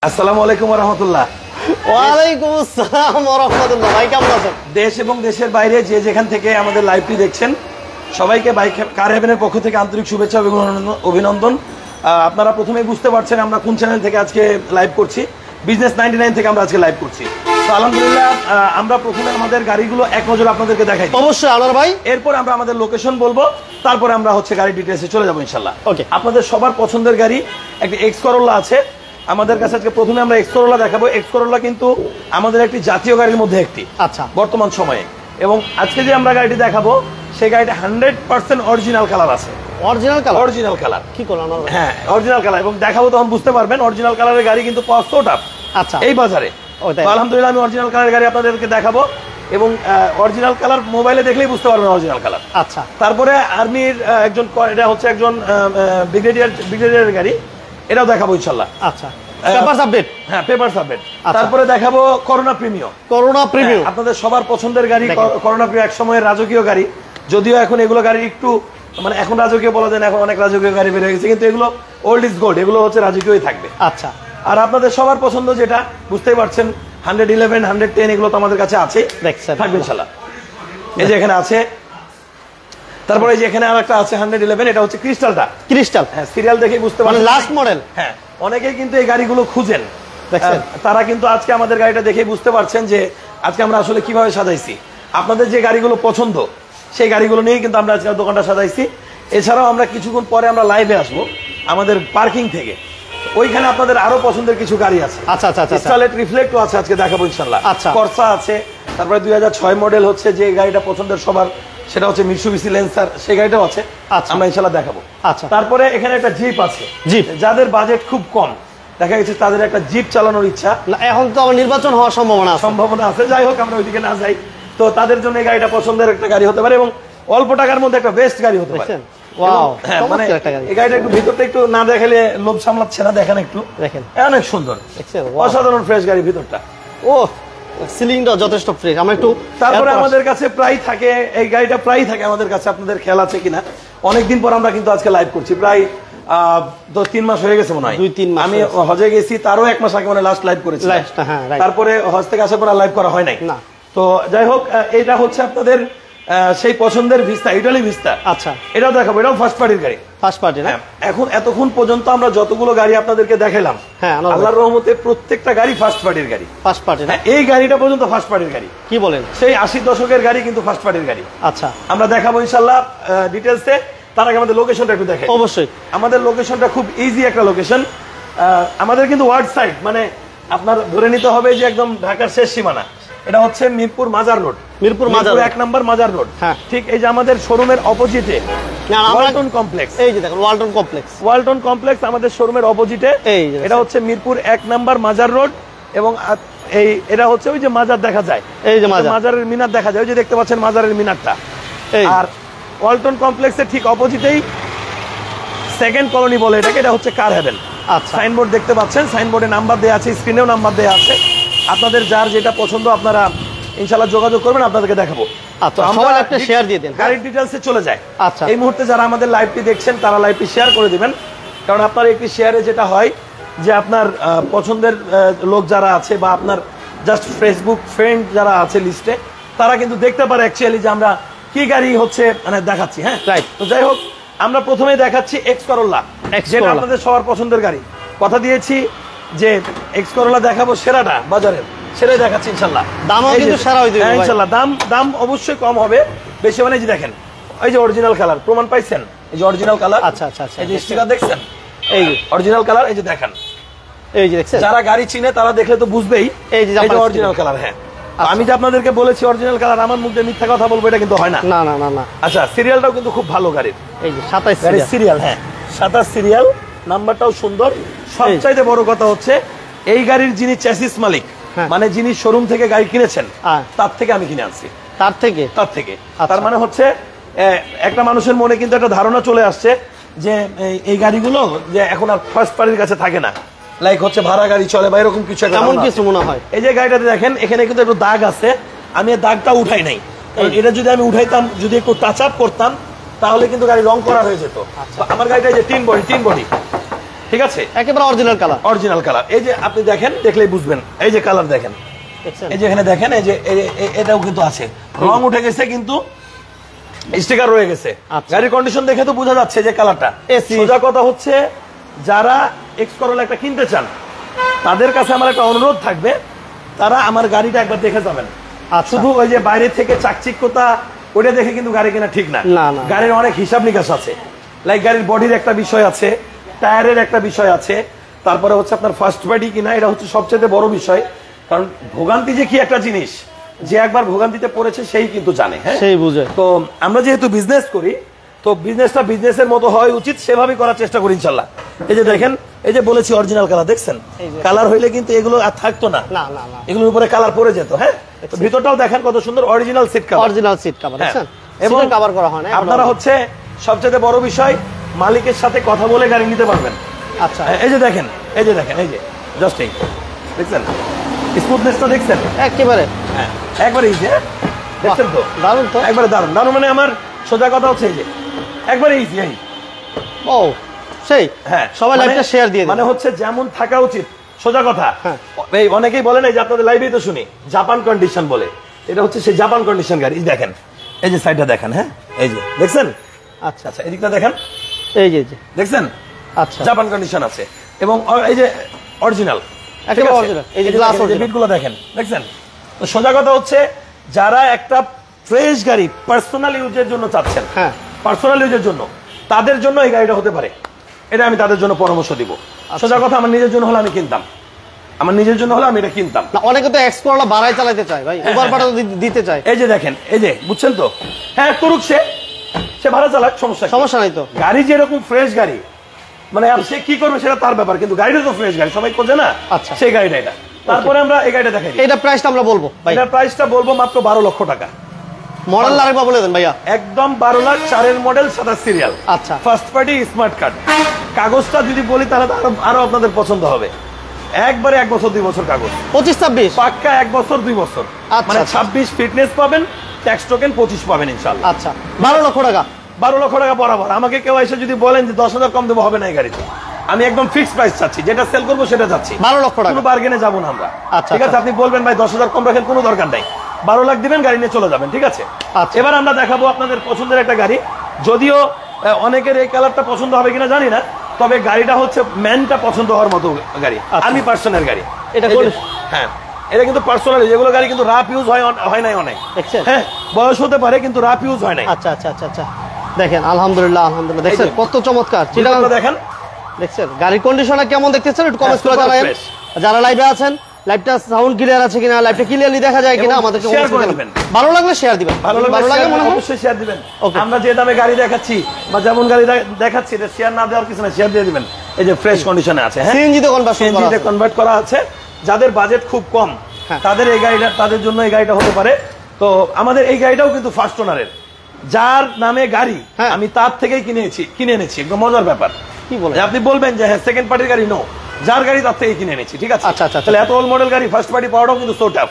আসসালামু আলাইকুম ওয়া রাহমাতুল্লাহ। ওয়ালাইকুম আসসালাম ওয়া রাহমাতুল্লাহ। ভাই কেমন আছেন? দেশ এবং দেশের বাইরে যে যেখান থেকে আমাদের লাইভটি দেখছেন সবাইকে বাইক কার হেভেনের পক্ষ থেকে আন্তরিক শুভেচ্ছা এবং অভিনন্দন। আপনারা প্রথমেই বুঝতে পারছেন আমরা কোন চ্যানেল থেকে আজকে লাইভ করছি। বিজনেস 99 থেকে আমরা আজকে লাইভ করছি। তো আলহামদুলিল্লাহ আমরা প্রথমে আমাদের গাড়িগুলো এক নজরে আপনাদেরকে দেখাই। অবশ্যই আনোয়ার ভাই। এরপর আমরা আমাদের লোকেশন বলবো, তারপরে আমরা গাড়ির ডিটেইলসে চলে যাবো ইনশাআল্লাহ। ওকে। আপনাদের সবার পছন্দের গাড়ি একটা এক্স করোলা আছে আমাদের কাছে। আজকে প্রথমে আমরা এক্স করোলা দেখাবো। এক্স করোলা কিন্তু আমাদের একটি জাতীয় গাড়ির মধ্যে একটি, আচ্ছা, বর্তমান সময়ে। এবং আজকে যে আমরা গাড়িটি দেখাবো সেই গাড়িটা 100% অরিজিনাল কালার আছে। Original colour? Original colour. কি করলাম আনোয়ার ভাই? হ্যাঁ, অরিজিনাল কালার। এবং দেখাবো তখন বুঝতে পারবেন অরিজিনাল কালারের গাড়ি কিন্তু পাওয়া so tough আচ্ছা, এই বাজারে। তো আলহামদুলিল্লাহ আমি অরিজিনাল কালারের গাড়ি আপনাদেরকে দেখাবো এবং অরিজিনাল কালার মোবাইলে দেখলেই বুঝতে পারবেন অরিজিনাল কালার। আচ্ছা। তারপরে আর্মির একজন, এটা হচ্ছে একজন ব্রিগেডিয়ারের গাড়ি, এটাও দেখাবো ইনশাআল্লাহ। আচ্ছা, পেপারস আপডেট। হ্যাঁ, পেপারস আপডেট। তারপরে দেখাবো করোনা প্রিমিয়াম। করোনা প্রিমিয়াম আপনাদের সবার পছন্দের গাড়ি করোনা প্রিমিয়াম, এক সময়ের রাজকীয় গাড়ি। যদিও এখন এগুলো গাড়ি একটু মানে এখন রাজকীয় বলা যায় না, এখন অনেক রাজকীয় গাড়ি বের হয়ে গেছে, কিন্তু এগুলো ওল্ড ইজ গোল্ড, এগুলো হচ্ছে রাজকীয়ই থাকবে। আচ্ছা। আর আপনাদের সবার পছন্দ যেটা বুঝতেই পারছেন 111, 110 এগুলো তো আমাদের কাছে আছে, দেখছেন থাকবে ইনশাআল্লাহ। এই যে এখানে আছে। তারপরে এই যে এখানে আরেকটা আছে 111, এটা হচ্ছে ক্রিস্টালটা। ক্রিস্টাল, হ্যাঁ, সিরিয়াল দেখেই বুঝতে মানে পারছেন লাস্ট মডেল। হ্যাঁ, অনেকেই কিন্তু এই গাড়িগুলো খুঁজেন, দেখছেন। তারা কিন্তু আজকে আমাদের গাড়িটা দেখেই বুঝতে পারছেন যে আজকে আমরা আসলে কিভাবে সাজাইছি। আপনাদের যে গাড়িগুলো পছন্দ সেই গাড়িগুলো নিয়েই কিন্তু আমরা আজকে দোকানটা সাজাইছি। এছাড়াও আমরা কিছুক্ষণ পরে আমরা লাইভে আসবো আমাদের পার্কিং থেকে, ওইখানে আপনাদের আরো পছন্দের কিছু গাড়ি আছে। আচ্ছা আচ্ছা আচ্ছা। স্টারলেট রিফ্লেক্টও আছে, আজকে দেখাবো ইনশাআল্লাহ। আচ্ছা। করসা আছে। তারপরে 2006 মডেল হচ্ছে যে গাড়িটা পছন্দের সবার, সেটা হচ্ছে মিৎসুবিশি ল্যান্সার, সেই গাড়িটাও আছে। আচ্ছা, আমরা ইনশাআল্লাহ দেখাবো। আচ্ছা। তারপরে এখানে একটা জিপ আছে। জিপ, যাদের বাজেট খুব কম, দেখা গেছে তাদের একটা জিপ চালানোর ইচ্ছা। না, এখন তো আমার নির্বাচন হওয়ার সম্ভাবনা আছে। যাই হোক, আমরা ওইদিকে না যাই। তো তাদের জন্য এই গাড়িটা পছন্দের একটা গাড়ি হতে পারে এবং অল্প টাকার মধ্যে একটা বেস্ট গাড়ি হতে পারে। ওয়াও, মানে এই গাড়িটা একটু ভিতরটা একটু না দেখালে লোভ সামলাচ্ছে না। দেখেন একটু, দেখেন, অনেক সুন্দর, অসাধারণ ফ্রেশ গাড়ি ভিতরটা। ও, সিলিংটা যথেষ্ট ফ্রেশ। আমরা একটু তারপরে আমাদের কাছে প্রায় থাকে, এই গাড়িটা প্রায় থাকে আমাদের কাছে, আপনাদের খেয়াল আছে কিনা। অনেকদিন পর আমরা কিন্তু আজকে লাইভ করছি, প্রায় 3 মাস হয়ে গেছে মনে হয়। 2-3 মাস। আমি হজে গেছি, তারও 1 মাস আগে মানে লাস্ট লাইভ করেছি। তারপরে হজ থেকে আসার পর লাইভ করা হয় নাই। তো যাই হোক, এটা হচ্ছে আপনাদের সেই পছন্দের ভিস্তা, ইটালি ভিস্তা। আচ্ছা, এটাও দেখাবো। এটাও ফার্স্ট পার্টির গাড়ি। ফার্স্ট পার্টি না? এখন এতক্ষণ পর্যন্ত আমরা যতগুলো গাড়ি আপনাদেরকে দেখালাম, হ্যাঁ, আল্লাহর রহমতে প্রত্যেকটা গাড়ি ফার্স্ট পার্টির গাড়ি। ফার্স্ট পার্টি না? এই গাড়িটা পর্যন্ত ফার্স্ট পার্টির গাড়ি। কি বলেন? সেই 80 দশকের গাড়ি, কিন্তু ফার্স্ট পার্টির গাড়ি। আচ্ছা, আমরা দেখাবো ইনশাআল্লাহ ডিটেইলসে। তার আগে আমাদের লোকেশনটা একটু দেখাই। অবশ্যই। আমাদের লোকেশনটা খুব ইজি একটা লোকেশন। আমাদের কিন্তু ওয়ার্ড সাইড, মানে আপনার ধরে নিতে হবে যে একদম ঢাকার শেষ সীমানা। এটা হচ্ছে মিরপুর মাজার রোড। মিরপুর 1 নম্বর মাজার রোড। হ্যাঁ, ঠিক এই যে আমাদের শোরুমের অপোজিটে ওয়ালটন কমপ্লেক্স। এই যে দেখুন ওয়ালটন কমপ্লেক্স। ওয়ালটন কমপ্লেক্স আমাদের শোরুমের অপোজিটে। এটা হচ্ছে মিরপুর 1 নম্বর মাজার রোড। এবং এই এটা হচ্ছে ওই যে মাজার দেখা যায়, এই যে মাজারের মিনার দেখা যায়, ওই যে দেখতে পাচ্ছেন মাজারের মিনারটা। আর ওয়ালটন কমপ্লেক্সের ঠিক অপোজিটেই সেকেন্ড কলোনি বলে এটাকে, এটা হচ্ছে কার হেভেন। আচ্ছা, সাইনবোর্ড দেখতে পাচ্ছেন, সাইনবোর্ডে নাম্বার দেওয়া আছে, স্ক্রিনেও নাম্বার দেওয়া আছে। আপনাদের যার যেটা পছন্দ আপনারা ইনশাআল্লাহ যোগাযোগ করবেন, আপনাদেরকে দেখাবো। আচ্ছা, আমরা একটা শেয়ার দিয়ে দেন, গাড়ির ডিটেইলসে চলে যায়। আচ্ছা, এই মুহূর্তে যারা আমাদের লাইভটি দেখছেন তারা লাইভটি শেয়ার করে দিবেন, কারণ আপনার একটি শেয়ারে যেটা হয় যে আপনার পছন্দের লোক যারা আছে বা আপনার জাস্ট ফেসবুক ফ্রেন্ড যারা আছে লিস্টে, তারা কিন্তু দেখতে পারে অ্যাকচুয়ালি যে আমরা কি গাড়ি হচ্ছে মানে দেখাচ্ছি। হ্যাঁ, রাইট। তো যাই হোক, আমরা প্রথমেই দেখাচ্ছি এক্স করোলা, যেটা আপনাদের সবার পছন্দের গাড়ি। কথা দিয়েছি যে এক্স করোলা দেখাবো সেরাটা বাজারের, সেটাই দেখাচ্ছি ইনশাআল্লাহ। দামও কিন্তু সেরা হয়ে যাবে ইনশাআল্লাহ। দাম অবশ্যই কম হবে, বেশি মানে যে দেখেন এই যে অরিজিনাল কালার, প্রমাণ পাইছেন? এই যে অরিজিনাল কালার। আচ্ছা আচ্ছা আচ্ছা, এই যে স্টিকার দেখছেন, এই যে অরিজিনাল কালার, এই যে দেখেন, এই যে দেখছেন। যারা গাড়ি চিনে তারা দেখলে তো বুঝবেই এই যে অরিজিনাল কালার। হ্যাঁ, আমি যে আপনাদেরকে বলেছি অরিজিনাল কালার, আমার মুখ দিয়ে মিথ্যা কথা বলবো এটা কিন্তু হয় না। না না না না। আচ্ছা, সিরিয়ালটাও কিন্তু খুব ভালো গাড়ির। এই যে 27 সিরিয়াল। হ্যাঁ, 27 সিরিয়াল, নাম্বারটাও সুন্দর। সবচাইতে বড় কথা হচ্ছে এই গাড়ির যিনি চ্যাসিস মালিক, মানে যিনি শোরুম থেকে গাড়ি কিনেছেন, তার থেকে আমি কিনে আনছি। তার থেকে তার মানে হচ্ছে একটা মানুষের মনে কিন্তু একটা ধারণা চলে আসছে যে এই গাড়িগুলো যে এখন আর ফার্স্ট পার্টির কাছে থাকে না, লাইক হচ্ছে ভাড়া গাড়ি চলে বা এরকম কিছু, এমন কিছু মনে হয়। এই যে গাড়িটাতে দেখেন, এখানে কিন্তু একটু দাগ আছে, আমি দাগটা উঠাই নাই। এটা যদি আমি উঠাইতাম, যদি একটু টাচ আপ করতাম, তাহলে কিন্তু গাড়ি রং করা হয়ে যেত। আমার গাড়িটা যে তিন বডি ঠিক আছে, একেবারে অরিজিনাল কালার। Original colour. এই যে আপনি দেখেন, দেখলেই বুঝবেন, এই যে কালার দেখেন, এই যে এখানে দেখেন, এই যে এটাও কিন্তু আছে, রং উঠে গেছে কিন্তু স্টিকার রয়ে গেছে। গাড়ির কন্ডিশন দেখে তো বোঝা যাচ্ছে যে কালারটা। সোজা কথা হচ্ছে, যারা এক্স করোলা একটা কিনতে চান তাদের কাছে আমার একটা অনুরোধ থাকবে, তারা আমার গাড়িটা একবার দেখে যাবেন। শুধু ওই যে বাইরে থেকে চাকচিক্যতা ওইটা দেখে কিন্তু গাড়ি কেনা ঠিক না। গাড়ির অনেক হিসাব নিকাশ আছে, লাইক গাড়ির বডির একটা বিষয় আছে, টায়ারের একটা বিষয় আছে, তারপরে হচ্ছে আপনার ফার্স্ট পার্টি কিনা, এটা হচ্ছে সবচেয়ে বড় বিষয়। কারণ ভোগান্তি যে কি একটা জিনিস, যে একবার ভোগান্তিতে পড়েছে সেই কিন্তু জানে, হ্যাঁ সেই বুঝে। তো আমরা যেহেতু বিজনেস করি, তো বিজনেসটা বিজনেসের মতো হয় উচিত, সেভাবেই করার চেষ্টা করি ইনশাল্লাহ। এই যে দেখেন, এই যে বলেছি অরিজিনাল কালার, দেখছেন কালার হইলে কিন্তু এগুলো আর থাকতো না, এগুলোর উপরে কালার পড়ে যেত। হ্যাঁ, তো ভিতরটাও দেখেন কত সুন্দর, original seat cover, original seat cover, দেখছেন এবং কভার করা হয় না। আপনারা হচ্ছে সবচেয়ে বড় বিষয়, মালিকের সাথে কথা বলে গাড়ি নিতে পারবেন। আচ্ছা, এই যে দেখেন, এই যে দেখেন, এই যে জাস্ট এই দেখছেন স্মুথনেসটা, দেখছেন একেবারে, হ্যাঁ একবারে ইজি, দেখছেন তো, দারুণ তো, একবারে দারুণ দারুণ। মানে আমার সোজা কথা হচ্ছে এই যে একবারে ইজি। ও সেই, হ্যাঁ সবাই লাইভটা শেয়ার দিয়ে, মানে হচ্ছে যেমন থাকা উচিত, সোজা কথা। এই অনেকেই বলে না যে আপনাদের লাইভেই তো শুনি জাপান কন্ডিশন বলে, এটা হচ্ছে সেই জাপান কন্ডিশন গাড়ি। দেখেন এই যে সাইডটা দেখেন, হ্যাঁ এই যে দেখছেন, আচ্ছা আচ্ছা এদিকটা দেখেন, এই যে দেখছেন, আচ্ছা জাপান কন্ডিশন আছে, এবং এই যে অরিজিনাল, একেবারে অরিজিনাল। এই যে গ্লাস বিটগুলো দেখেন, দেখছেন। তো সোজা কথা হচ্ছে, যারা একটা ফ্রেশ গাড়ি পার্সোনাল ইউজের জন্য চাচ্ছেন, হ্যাঁ পার্সোনাল ইউজের জন্য, তাদের জন্য এই গাড়িটা হতে পারে, এটা আমি তাদের জন্য পরামর্শ দিব। সোজা কথা, আমার নিজের জন্য হলে আমি কিনতাম, আমার নিজের জন্য হলে আমি এটা কিনতাম না। অনেকে তো এক্স করোলা বাড়াই চালাতে চায় ভাই, ওভার ভাড়া দিতে চায়। এই যে দেখেন, এই যে বুঝছেন তো, হ্যাঁ করুক, সে ভাড়া চালাক, সমস্যা নাই তো। গাড়ি যেরকম ফ্রেশ গাড়ি, মানে সে কি করবে সেটা তার ব্যাপার, কিন্তু গাড়িটা তো ফ্রেশ গাড়ি, সবাই খোঁজে না, সেই গাড়িটা এটা। তারপরে আমরা এই গাড়িটা দেখাই, এটা প্রাইসটা আমরা বলবো, এটা প্রাইসটা বলবো মাত্র 12 লক্ষ টাকা। মডেল আরেকবার বলে দেন ভাইয়া। একদম 12 লাখ, 4 মডেল, 27 সিরিয়াল, আচ্ছা ফার্স্ট পার্টি স্মার্ট কার্ড। কাগজটা যদি বলি তাহলে আরো আপনাদের পছন্দ হবে, একবারে 1 বছর 2 বছর কাগজ, 25-26 পাক্কা 1 বছর 2 বছর, মানে 26 ফিটনেস পাবেন, ট্যাক্স টোকেন 25 পাবেন ইনশাআল্লাহ। আচ্ছা 12 লক্ষ টাকা, 12 লক্ষ টাকা বরাবর। আমাকে কেউ এসে যদি বলেন যে 10,000 কম দেবো, হবে না এই গাড়িতে, আমি একদম ফিক্সড প্রাইস চাচ্ছি, যেটা সেল করবো সেটা চাচ্ছি, 12 লক্ষ টাকা, কোনো বার্গেনে যাবো না আমরা। ঠিক আছে, আপনি বলবেন ভাই 10,000 কম রাখেন, কোনো দরকার নাই, 12 লাখ দিবেন, গাড়ি নিয়ে চলে যাবেন, ঠিক আছে। এবার আমরা দেখাবো আপনাদের পছন্দের একটা গাড়ি, যদিও অনেকের এই কালারটা পছন্দ হবে কিনা জানি না, তবে গাড়িটা হচ্ছে ম্যানটা পছন্দ হওয়ার মতো গাড়ি, আর্মি পার্সনের গাড়ি এটা। হ্যাঁ, এটা কিন্তু পার্সোনাল, যেগুলো গাড়ি কিন্তু রাফ ইউজ হয় নাই অনেক, হ্যাঁ বয়স হতে পারে কিন্তু রাফ ইউজ হয় নাই। আচ্ছা আচ্ছা আচ্ছা আচ্ছা, দেখেন আলহামদুলিল্লাহ আলহামদুলিল্লাহ, দেখছেন কত চমৎকার, দেখেন দেখছেন গাড়ির কন্ডিশনটা কেমন দেখতেছেন, একটু কমেন্ট করে জানাবেন। যারা লাইভে আছেন, লাইভটা সাউন্ড ক্লিয়ার আছে কিনা, লাইভটা ক্লিয়ারলি দেখা যায় কিনা, আমাদেরকে শেয়ার করে দিবেন। ভালো লাগলে শেয়ার দিবেন, ভালো লাগে মনে হয় অবশ্যই শেয়ার দিবেন। আমরা যে দামে গাড়ি দেখাচ্ছি বা যেমন গাড়ি দেখাচ্ছি, এটা শেয়ার না দেওয়ার কিছু না, শেয়ার দিয়ে দিবেন। এই যে ফ্রেশ কন্ডিশনে আছে, হ্যাঁ সিএনজি তে কনভার্ট করা আছে। যাদের বাজেট খুব কম, তাদের এই গাড়িটা, তাদের জন্য এই গাড়িটা হতে পারে। তো আমাদের এই গাড়িটাও কিন্তু ফার্স্ট ওনারের, যার নামে গাড়ি আমি তার থেকেই কিনে এনেছি, একদম মজার ব্যাপার। কি বলেন, আপনি বলবেন যে হ্যাঁ সেকেন্ড পার্টির গাড়ি, নো, যার গাড়ি তার থেকে কিনে এনেছি, ঠিক আছে। আচ্ছা আচ্ছা, তাহলে এত ওল্ড মডেল গাড়ি ফার্স্ট পার্টি পাওয়াটাও কিন্তু সো টাফ।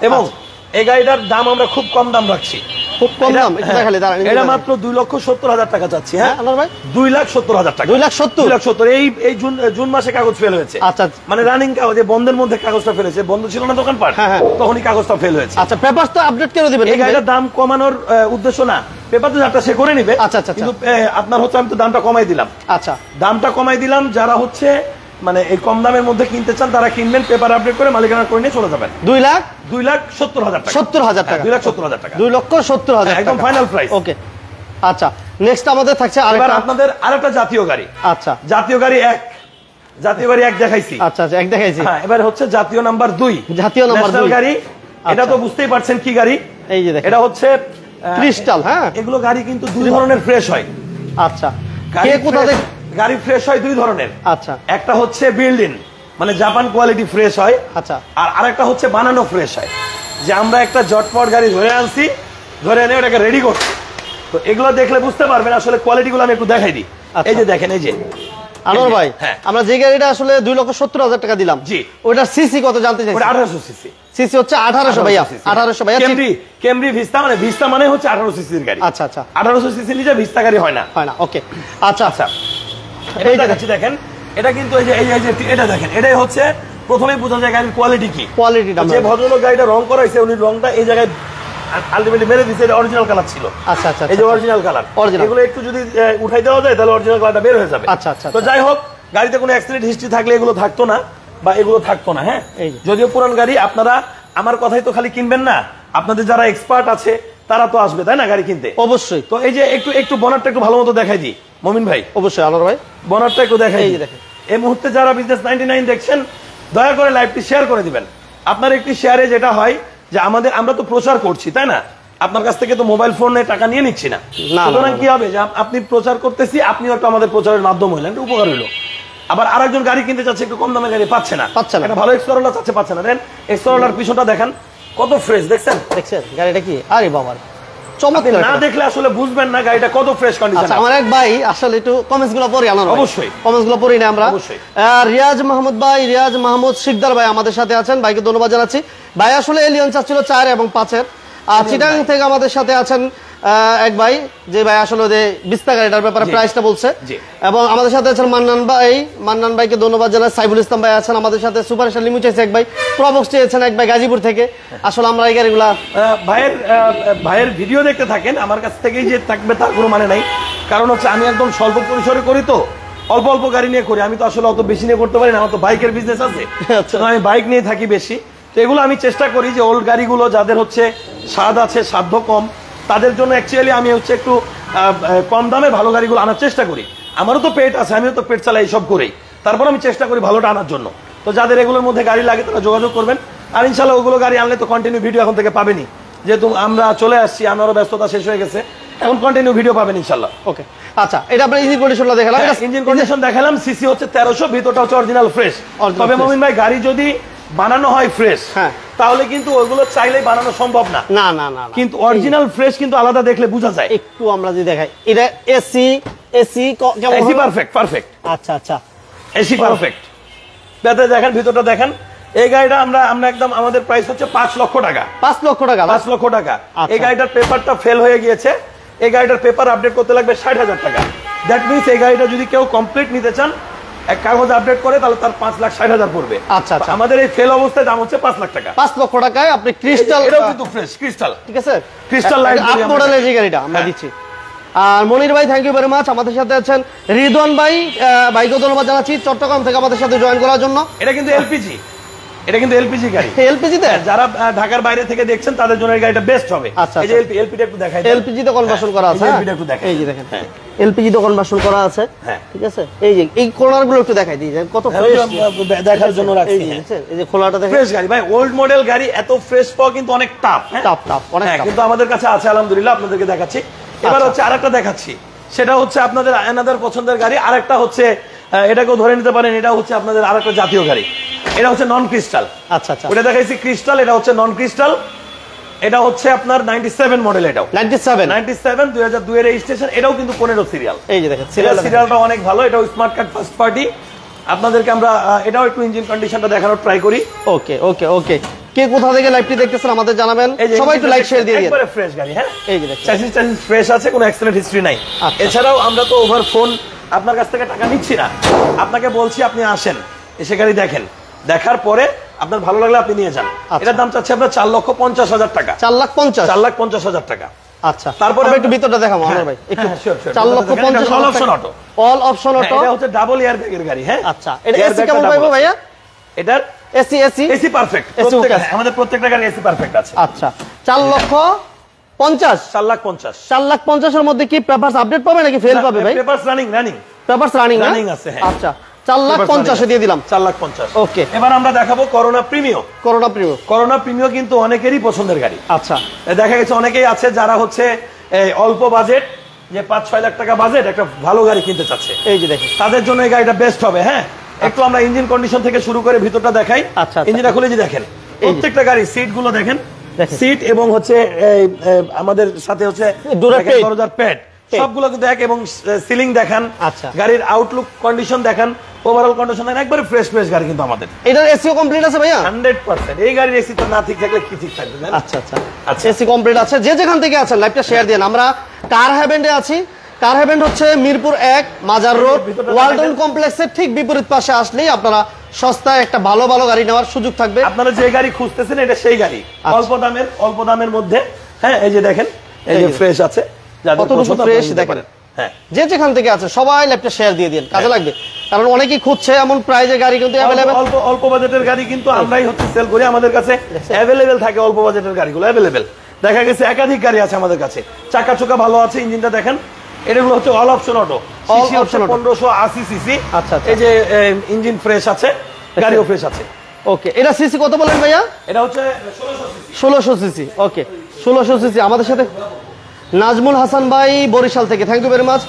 এবং এই গাড়িটার দাম আমরা খুব কম দাম রাখছি, খুব কম দাম, এটা মাত্র 2,70,000 টাকা চাচ্ছি। হ্যাঁ 2,70,000 টাকা, 2,70,000। এই জুন মাসে কাগজ ফেল হয়েছে, আচ্ছা মানে রানিং কাগজ, বন্ধের মধ্যে কাগজটা ফেলেছে, বন্ধ ছিল না দোকানপাট, তখনই কাগজটা ফেল হয়েছে। আচ্ছা পেপার তো আপডেট করে দিবেন, এই গাড়িটার দাম কমানোর উদ্দেশ্য না, পেপার তো যারটা সে করে নিবে। আচ্ছা আচ্ছা, কিন্তু আপনার হচ্ছে আমি তো দামটা কমাই দিলাম। আচ্ছা দামটা কমাই দিলাম, যারা হচ্ছে মানে এই কম দামের মধ্যে কিনতে চান তারা কিনবেন, পেপার আপডেট করে মালিকানা করে নিয়ে চলে যাবেন। 2,70,000 টাকা, 70,000 টাকা, 2,70,000 টাকা, 2,70,000 একদম ফাইনাল প্রাইস। ওকে আচ্ছা, নেক্সট আমাদের থাকছে আরেকটা, আপনাদের আরেকটা জাতীয় গাড়ি। আচ্ছা জাতীয় গাড়ি এক দেখাইছি। আচ্ছা আচ্ছা এক দেখাইছি, হ্যাঁ এবার হচ্ছে জাতীয় নাম্বার 2, জাতীয় নাম্বার 2 গাড়ি। এটা তো বুঝতেই পারছেন কি গাড়ি, এই যে দেখেন, এটা হচ্ছে ক্রিস্টাল। হ্যাঁ এগুলো গাড়ি কিন্তু দুই ধরনের ফ্রেশ হয়। আচ্ছা কে কোথা থেকে গাড়ি ফ্রেশ হয়? দুই ধরনের। আচ্ছা একটা হচ্ছে বিল্ডিং, মানে জাপান কোয়ালিটি ফ্রেশ হয়। আচ্ছা আর আরেকটা হচ্ছে বানানো ফ্রেশ হয়, যে আমরা একটা জটপট গাড়ি ধরে আনছি, ধরে এনে ওটাকে রেডি করছি। তো এগুলো দেখলে বুঝতে পারবেন আসলে কোয়ালিটিগুলো আমি একটু দেখাই দিই। এই যে দেখেন, এই যে আনোয়ার ভাই, আমরা যে গাড়িটা আসলে 2,70,000 টাকা দিলাম, জি ওটার সিসি কত জানতে চাই? 1800 সিসি। সিসি হচ্ছে 1800 ভাইয়া, 1800 ভাইয়া। ক্যামরি ভিস্তা, মানে ভিস্তা মানে হচ্ছে 1800 সিসির গাড়ি। আচ্ছা আচ্ছা 1800 সিসি নিচে ভিস্তা গাড়ি হয় না। ওকে আচ্ছা আচ্ছা, এই যে দেখেন এটা কিন্তু এটা দেখেন, এটাই হচ্ছে প্রথমেই বোঝা যায় গাড়ির কোয়ালিটি কি। কোয়ালিটিটা যে ভদ্রলোক গাড়িটা রং করাইছে উনি রংটা এই জায়গায় আলটিমেটলি মেরে দিয়েছে, এটা অরিজিনাল কালার ছিল। আচ্ছা আচ্ছা, এই যে অরিজিনাল কালার, এগুলো একটু যদি উঠাই দেওয়া যায় তাহলে অরিজিনাল কালারটা বের হয়ে যাবে। আচ্ছা আচ্ছা। তো যাই হোক, গাড়িতে কোনো অ্যাক্সিডেন্ট হিস্ট্রি থাকলে এগুলো থাকতো না বা এগুলো থাকতো না। হ্যাঁ, যদিও পুরান গাড়ি, আপনারা আমার কথাই তো খালি কিনবেন না, আপনাদের যারা এক্সপার্ট আছে তারা তো আসবে, তাই না, গাড়ি কিনতে? অবশ্যই। তো এই যে একটু বনারটা একটু ভালো মতো দেখাই দিই মমিন ভাই। অবশ্যই আনোয়ার ভাই, বনারটা একটু দেখাই। এই দেখেন, এই মুহূর্তে যারা বিজনেস 99 দেখছেন দয়া করে লাইভটি শেয়ার করে দিবেন। আপনার একটি শেয়ারে যেটা হয় যে আমরা তো প্রচার করছি, তাই না, আপনার কাছ থেকে তো মোবাইল ফোনে টাকা নিয়ে নিচ্ছি না। সুতরাং কি হবে যে আপনি প্রচার করতেছি, আপনিও একটু আমাদের প্রচারের মাধ্যম হইলেন, উপকার হইলো। আবার আরেকজন গাড়ি কিনতে চাচ্ছে, একটু কম দামে গাড়ি পাচ্ছে না, একটা ভালো এক্সকরোলা চাচ্ছে, পাচ্ছে না। দেন এক্সকরোলার পিছনটা দেখেন কত ফ্রেশ, দেখছেন গাড়িটা কি? আরে বাবা, চমৎকার। না দেখলে আসলে বুঝবেন না গাড়িটা কত ফ্রেশ কন্ডিশন। আচ্ছা, আমার এক ভাই আসলে একটু কমেন্টস গুলো পড়ি। অবশ্যই কমেন্টস গুলো পড়ি না আমরা। রিয়াজ মাহমুদ ভাই, রিয়াজ মাহমুদ শিকদার ভাই আমাদের সাথে আছেন, ভাইকে ধন্যবাদ জানাচ্ছি। ভাই আসলে এলিয়ন চাচ্ছিল 4 এবং 5-এর। আর চিটাং থেকে আমাদের সাথে আছেন এক ভাই, যে ভাই আসলে যে বিস্তা গাড়িটার ব্যাপারে প্রাইসটা বলছে। এবং আমাদের সাথে আছেন মান্নান ভাইকে ধন্যবাদ জানাই। সাইফুল ইসলাম ভাই আছেন আমাদের সাথে। সুপার স্টার লিমু চাইছে এক ভাই, প্রবক্স চেয়েছেন এক ভাই গাজীপুর থেকে। আসলে আমরা এই গাড়িগুলা ভাইয়ের ভিডিও দেখতে থাকেন, আমার কাছ থেকেই যে থাকবে তার কোনো মানে নাই। কারণ হচ্ছে আমি একদম স্বল্প পরিসরে করি, তো অল্প অল্প গাড়ি নিয়ে করি। আমি তো আসলে অত বেশি নিয়ে করতে পারি না, আমার তো বাইকের বিজনেস আছে, আমি বাইক নিয়ে থাকি বেশি। তো এগুলো আমি চেষ্টা করি যে ওল্ড গাড়িগুলো যাদের হচ্ছে স্বাদ আছে, সাধ্য কম, তাদের জন্য অ্যাকচুয়ালি আমি হচ্ছে একটু কম দামে ভালো গাড়িগুলো আনার চেষ্টা করি। আমারও তো পেট আছে, আমিও তো পেট চালাই এইসব করেই, তারপর আমি চেষ্টা করি ভালোটা আনার জন্য। তো যাদের এগুলোর মধ্যে গাড়ি লাগে তারা যোগাযোগ করবেন। আর ইনশাল্লাহ ওগুলো গাড়ি আনলে তো কন্টিনিউ ভিডিও এখন থেকে পাবেনি, যেহেতু আমরা চলে আসছি, আমারও ব্যস্ততা শেষ হয়ে গেছে, এখন কন্টিনিউ ভিডিও পাবেন ইনশাল্লাহ। ওকে, আচ্ছা, এটা আপনার ইঞ্জিন কন্ডিশনটা দেখালাম। ইঞ্জিন কন্ডিশন দেখালাম, সিসি হচ্ছে 1300, ভিতরটা হচ্ছে অরিজিনাল ফ্রেশ। তবে মমিন ভাই, গাড়ি যদি বানানো হয় ফ্রেশ, হ্যাঁ, তাহলে কিন্তু ওগুলো চাইলেই বানানো সম্ভব না। না না না, কিন্তু অরিজিনাল ফ্রেশ কিন্তু আলাদা দেখলে বোঝা যায়। একটু আমরা যদি দেখাই, এটা এসি কেমন? AC perfect. আচ্ছা আচ্ছা, এসি পারফেক্ট। দেখেন ভিতরটা দেখেন। এই গাড়িটা আমরা একদম, আমাদের প্রাইস হচ্ছে 5 লক্ষ টাকা। 5 লক্ষ টাকা? 5 লক্ষ টাকা। এই গাড়িটার পেপারটা ফেল হয়ে গিয়েছে, এই গাড়িটার পেপার আপডেট করতে লাগবে 60,000 টাকা। দ্যাট মিনস এই গাড়িটা যদি কেউ কমপ্লিট নিতে চান, এক কাগজ আপডেট করে, তাহলে তার 5,60,000 পড়বে। আচ্ছা, আমাদের এই ফেল অবস্থায় দাম হচ্ছে 5 লাখ টাকা। 5 লক্ষ টাকায় আপনি ক্রিস্টাল, এটাও কিন্তু ফ্রেশ ক্রিস্টাল, ঠিক আছে, ক্রিস্টাল লাইট আপ মডেলের যে গাড়িটা আমরা দিচ্ছি। আর মনির ভাই, থ্যাংক ইউ ভেরি মাচ। আমাদের সাথে আছেন রিদওয়ান ভাই, ভাইকে ধন্যবাদ জানাচ্ছি চট্টগ্রাম থেকে আমাদের সাথে জয়েন করার জন্য। এটা কিন্তু এলপিজি, গাড়ি। এলপিজি তে যারা ঢাকার বাইরে থেকে দেখছেন তাদের জন্য এই গাড়িটা বেস্ট হবে। এই যে এলপিটা একটু দেখাই, এলপিজি তে কনভার্সন করা আছে। এলপিটা একটু দেখাই, এই যে দেখেন, এলপিজি তে কনভার্সন করা আছে, ঠিক আছে। এই যে এই কর্নার গুলো একটু দেখাই দিই, কত ফ্রেশ দেখার জন্য রাখছি। এই যে খোলাটা দেখেন, ফ্রেশ গাড়ি ভাই, ওল্ড মডেল গাড়ি এত ফ্রেশ পাওয়া কিন্তু অনেক টাফ, অনেক টাফ, কিন্তু আমাদের কাছে আছে আলহামদুলিল্লাহ। আপনাদেরকে দেখাচ্ছি। এবার হচ্ছে আরেকটা দেখাচ্ছি, সেটা হচ্ছে আপনাদের এনাদের পছন্দের গাড়ি। আরেকটা হচ্ছে, এটাকেও ধরে নিতে পারেন, এটা হচ্ছে আপনাদের আরেকটা জাতীয় গাড়ি। এটা হচ্ছে নন ক্রিস্টাল। আচ্ছা আচ্ছা, ওটা দেখাইছি ক্রিস্টাল, এটা হচ্ছে নন ক্রিস্টাল। এটা হচ্ছে আপনার 97 মডেল। এটাও 97 2002 এর রেজিস্ট্রেশন। এটাও কিন্তু 15 সিরিয়াল। এই যে দেখেন, সিরিয়ালটা অনেক ভালো। এটাও স্মার্ট কার্ড ফার্স্ট পার্টি। আপনাদেরকে আমরা এটাও একটু ইঞ্জিন কন্ডিশনটা দেখানোর ট্রাই করি। ওকে ওকে ওকে, কে কোথা থেকে লাইভটি দেখতেছেন আমাদের জানাবেন। সবাই একটু লাইক শেয়ার দিয়ে দিন। একবারে ফ্রেশ গাড়ি, হ্যাঁ, এই যে দেখেন, চ্যাসিস ফ্রেশ আছে, কোনো অ্যাক্সিডেন্ট হিস্ট্রি নাই। এছাড়াও আমরা তো ওভার ফোন আপনার কাছ থেকে টাকা নিচ্ছি না, আপনাকে বলছি আপনি আসেন, এসে গাড়ি দেখেন, দেখার পরে আপনার ভালো লাগলে আপনি নিয়ে যান। এটার দাম চাচ্ছে আপনার 4,50,000 টাকা। 4,50,000 টাকা। আচ্ছা, তারপরে একটু ভিতরটা দেখাবো আমার ভাই, একটু 4,50,000 all option auto. All option auto, এটা হচ্ছে ডাবল এয়ার ব্যাগের গাড়ি। হ্যাঁ, আচ্ছা, এটা এসি কেমন পাইবো ভাইয়া? এটার এসি পারফেক্ট, আমাদের প্রত্যেকটা গাড়ি এসি পারফেক্ট আছে। আচ্ছা, 4,50,000 4,50,000 এর মধ্যে কি পেপারস আপডেট পাবে নাকি ফেল পাবে ভাই? পেপারস রানিং আছে। আচ্ছা, 4,50,000 দিয়ে দিলাম। 4,50,000। ওকে, এবার আমরা দেখাবো করোনা প্রিমিও কিন্তু অনেকেরই পছন্দের গাড়ি। আচ্ছা, দেখা গেছে অনেকেই আছে যারা হচ্ছে অল্প বাজেট, যে 5-6 লাখ টাকা বাজেট, একটা ভালো গাড়ি কিনতে চাচ্ছে। এই যে দেখেন, তাদের জন্য এই গাড়িটা বেস্ট হবে। হ্যাঁ, একটু আমরা ইঞ্জিন কন্ডিশন থেকে শুরু করে ভিতরটা দেখাই। আচ্ছা, ইঞ্জিনটা খুলে যে দেখেন, প্রত্যেকটা গাড়ি সিট গুলো দেখেন, সিট এবং হচ্ছে আমাদের সাথে হচ্ছে দরজার প্যাড সবগুলো কিন্তু এক, এবং সিলিং দেখান। আচ্ছা, গাড়ির আউটলুক কন্ডিশন দেখান, ওভারঅল কন্ডিশন দেখান, একবারে ফ্রেশ গাড়ি কিন্তু আমাদের। এটার এসিও কমপ্লিট আছে ভাইয়া? 100%। এই গাড়ির এসি তো না ঠিক থাকলে কি ঠিক থাকবে? আচ্ছা আচ্ছা আচ্ছা, এসি কমপ্লিট আছে। যে যেখান থেকে আছেন লাইভটা শেয়ার দেন। আমরা কার হ্যাভেন্ডে আছি, কার হেভেন হচ্ছে মিরপুর 1 মাজার রোড ওয়ালটন কমপ্লেক্সের ঠিক বিপরীত পাশে আসলেই আপনারা সস্তায় একটা ভালো ভালো গাড়ি নেওয়ার সুযোগ থাকবে। আপনারা যে গাড়ি খুঁজতেছেন এটা সেই গাড়ি, অল্প দামের মধ্যে। হ্যাঁ, এই যে দেখেন, এই যে ফ্রেশ আছে, কতটুকু ফ্রেশ দেখেন। হ্যাঁ, যে যেখান থেকে আছে সবাই ল্যাপটা শেয়ার দিয়ে দিন, কাজে লাগবে। কারণ অনেকেই খুঁজছে এমন প্রাইজের গাড়ি কিন্তু अवेलेबल। অল্প বাজেটের গাড়ি কিন্তু আমরাই হচ্ছে সেল করি, আমাদের কাছে अवेलेबल থাকে অল্প বাজেটের গাড়িগুলো अवेलेबल। দেখা গেছে একাধিক গাড়ি আছে আমাদের কাছে, চাকা চোকা ভালো আছে, ইঞ্জিনটা দেখেন। এগুলো হচ্ছে অল অপশন অটো, সিসি হচ্ছে 1580 সিসি। আচ্ছা, এই যে ইঞ্জিন ফ্রেশ আছে, গাড়িও ফ্রেশ আছে। ওকে, এটা সিসি কত বলেন ভাইয়া? এটা হচ্ছে 1600 সিসি। ওকে, 1600 সিসি। আমাদের সাথে নাজমুল হাসান ভাই বরিশাল থেকে, থ্যাংক ইউ ভেরি মাচ।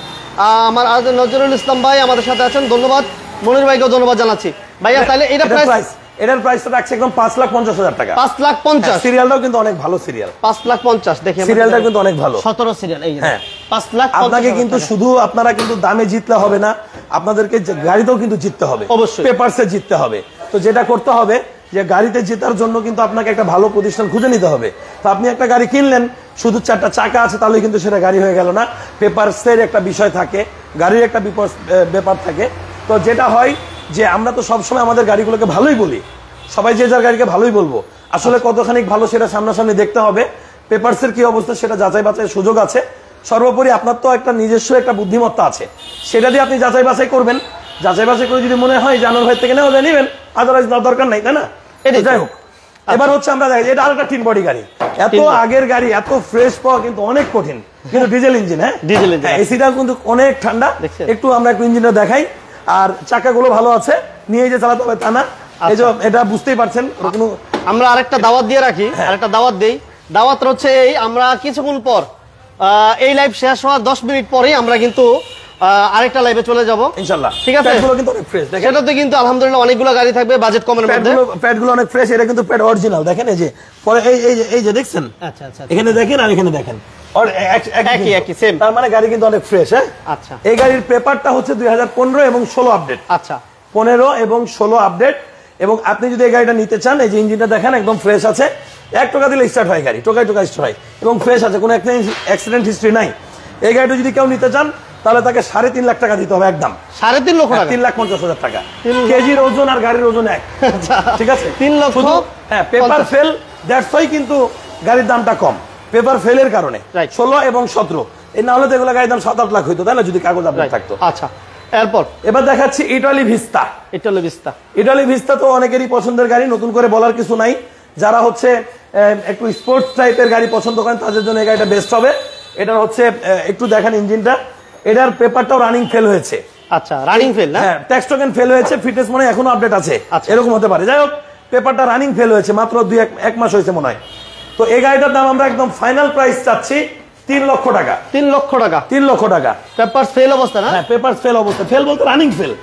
আমার আজ নজরুল ইসলাম ভাই আমাদের সাথে আছেন, ধন্যবাদ। মনির ভাইকেও ধন্যবাদ জানাচ্ছি। ভাইয়া তাহলে এটা প্রাইস, এটার প্রাইসটা রাখছে একদম 5,50,000 টাকা। 5,50,000। সিরিয়ালটাও কিন্তু অনেক ভালো সিরিয়াল, 5,50,000। দেখেন সিরিয়ালটা কিন্তু অনেক ভালো, 17 সিরিয়াল। এই হ্যাঁ, 5,50,000। আপনাকে কিন্তু শুধু আপনারা কিন্তু দামে জিতলে হবে না, আপনাদেরকে গাড়িতেও কিন্তু জিততে হবে, অবশ্যই পেপারসে জিততে হবে। তো যেটা করতে হবে যে গাড়িতে জেতার জন্য কিন্তু আপনাকে একটা ভালো প্রতিষ্ঠান খুঁজে নিতে হবে। তো আপনি একটা গাড়ি কিনলেন, শুধু 4টা চাকা আছে, তাহলে কিন্তু সেটা গাড়ি হয়ে গেল না। পেপারসের একটা বিষয় থাকে, গাড়ির একটা ব্যাপার থাকে। তো যেটা হয় যে আমরা তো সবসময় আমাদের গাড়িগুলোকে ভালোই বলি, সবাই যে যার গাড়িকে ভালোই বলবো, আসলে কতখানি ভালো সেটা সামনাসামনি দেখতে হবে। পেপারসের কি অবস্থা সেটা যাচাই বাছাই সুযোগ আছে। সর্বোপরি আপনার তো একটা নিজস্ব একটা বুদ্ধিমত্তা আছে, সেটা দিয়ে আপনি যাচাই বাছাই করবেন। যাচাই বাছাই করে যদি মনে হয় জানার ভাই থেকে নেওয়া যায় নেবেন, আদারওয়াইজ নেওয়ার দরকার নাই, তাই না? যাই হোক, এবার হচ্ছে আমরা দেখি এটা আরেকটা টিন বডি গাড়ি। এত আগের গাড়ি এত ফ্রেশ পাওয়া কিন্তু অনেক কঠিন, কিন্তু ডিজেল ইঞ্জিন। হ্যাঁ, ডিজেল ইঞ্জিন, এসিটাও কিন্তু অনেক ঠান্ডা। একটু আমরা একটু ইঞ্জিনটা দেখাই, আর চাকাগুলো ভালো আছে, নিয়ে যে চালাতে হবে তা না। এই যে এটা বুঝতেই পারছেন। আমরা আরেকটা দাওয়াত দিয়ে রাখি, আরেকটা দাওয়াত দেই। দাওয়াত হচ্ছে এই, আমরা কিছুক্ষণ পর এই লাইভ শেষ হওয়ার 10 মিনিট পরেই আমরা কিন্তু আরেকটা লাইভে চলে যাব ইনশাআল্লাহ, ঠিক আছে? প্যাডগুলো কিন্তু অনেক ফ্রেশ, দেখেন। সেটাতে কিন্তু আলহামদুলিল্লাহ অনেকগুলো গাড়ি থাকবে বাজেট কমের মধ্যে। প্যাডগুলো অনেক ফ্রেশ, এটা কিন্তু প্যাড অরিজিনাল। দেখেন এই যে পরে এই যে দেখছেন, আচ্ছা আচ্ছা, এখানে দেখেন আর এখানে দেখেন, আর একই সেম। তার মানে গাড়ি কিন্তু অনেক ফ্রেশ। হ্যাঁ, আচ্ছা। এই গাড়ির পেপারটা হচ্ছে 2015 এবং 16 আপডেট। আচ্ছা, 15 এবং 16 আপডেট। এবং আপনি যদি এই গাড়িটা নিতে চান, এই যে ইঞ্জিনটা দেখেন একদম ফ্রেশ আছে, 1 টাকা দিলে স্টার্ট হয় গাড়ি, টোকায় স্টার্ট হয়, এবং ফ্রেশ আছে, কোনো অ্যাক্সিডেন্ট হিস্ট্রি নাই। এই গাড়িটা যদি কেউ নিতে চান তাহলে তাকে 3.5 লাখ টাকা দিতে হবে একদম। 3.5 লক্ষ টাকা, 3,50,000 টাকা। কেজির ওজন আর গাড়ির ওজন এক, ঠিক আছে? 3 লক্ষ। হ্যাঁ, পেপার ফেল, দ্যাটস ওয়াই কিন্তু গাড়ির দামটা কম, পেপার ফেলের কারণে। 16 এবং 17, এই না হলে তো এগুলো গাড়ির দাম 7-8 লাখ হইতো, তাই না, যদি কাগজ আপডেট থাকতো। আচ্ছা, এরপর এবার দেখাচ্ছি ইটালি ভিস্তা। ইটালি ভিস্তা তো অনেকেরই পছন্দের গাড়ি, নতুন করে বলার কিছু নাই। যারা হচ্ছে একটু স্পোর্টস টাইপের গাড়ি পছন্দ করেন তাদের জন্য এই গাড়িটা বেস্ট হবে। এটা হচ্ছে একটু দেখেন ইঞ্জিনটা, এটার পেপারটাও রানিং ফেল হয়েছে। আচ্ছা, রানিং ফেল না? হ্যাঁ, ট্যাক্স টোকেন ফেল হয়েছে, ফিটনেস মনে হয় এখনো আপডেট আছে, এরকম হতে পারে। যাই হোক, পেপারটা রানিং ফেল হয়েছে, মাত্র 1 মাস হয়েছে মনে হয়। তো এই গাড়িটার দাম আমরা একদম ফাইনাল প্রাইস চাচ্ছি 3 লক্ষ টাকা। 3 লক্ষ টাকা? 3 লক্ষ টাকা। পেপার ফেল অবস্থা না? হ্যাঁ, পেপার ফেল অবস্থা। ফেল বলতে রানিং ফেল,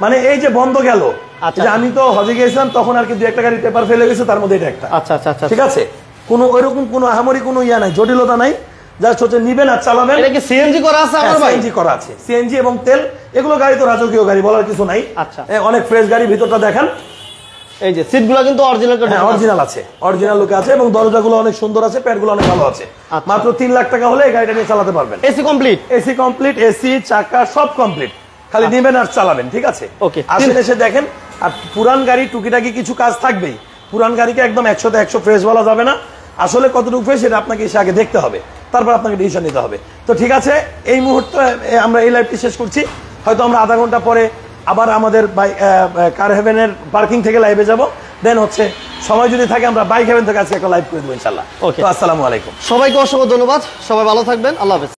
মানে এই যে বন্ধ গেল। আচ্ছা, আমি তো হজে গিয়েছিলাম তখন আর কি 2-1টা গাড়ি পেপার ফেলে গেছে, তার মধ্যে এটা একটা। আচ্ছা আচ্ছা, ঠিক আছে, কোনো ওইরকম কোনো আহামরি কোনো ইয়া নাই, জটিলতা নাই। জাস্ট হচ্ছে নিবেন আর চালাবেন। এটা কি সিএনজি করা আছে? আমার ভাই সিএনজি করা আছে, সিএনজি এবং তেল। এগুলো গাড়ি তো রাজকীয় গাড়ি, বলার কিছু নাই। আচ্ছা, অনেক ফ্রেশ গাড়ি। ভিতরটা দেখেন, এই যে সিটগুলো কিন্তু অরিজিনাল, অরিজিনাল আছে, অরিজিনাল লুকে আছে, এবং দরজাগুলো অনেক সুন্দর আছে, প্যাডগুলো অনেক ভালো আছে। মাত্র 3 লাখ টাকা হলে এই গাড়িটা নিয়ে চালাতে পারবেন। AC complete, AC complete, AC চাকা সব কমপ্লিট, খালি নিবেন আর চালাবেন, ঠিক আছে? ওকে, আসেন এসে দেখেন। আর পুরান গাড়ি টুকিটাকি কিছু কাজ থাকবেই, পুরান গাড়িকে একদম 100তে 100 ফ্রেশ বলা যাবে না। আসলে কতটুকু ফ্রেশ সেটা আপনাকে এসে আগে দেখতে হবে, তারপর আপনাকে ডিসিশন নিতে হবে। তো ঠিক আছে, এই মুহূর্তে আমরা এই লাইভটি শেষ করছি। হয়তো আমরা আধা ঘন্টা পরে আবার আমাদের কার হেভেনের পার্কিং থেকে লাইভে যাব। দেন হচ্ছে সময় যদি থাকে আমরা বাইক হেভেন থেকে আজকে একটা লাইভ করে দেবো ইনশাল্লাহ। ওকে, আসসালামু আলাইকুম। সবাইকে অসংখ্য ধন্যবাদ, সবাই ভালো থাকবেন, আল্লাহ হাফেজ।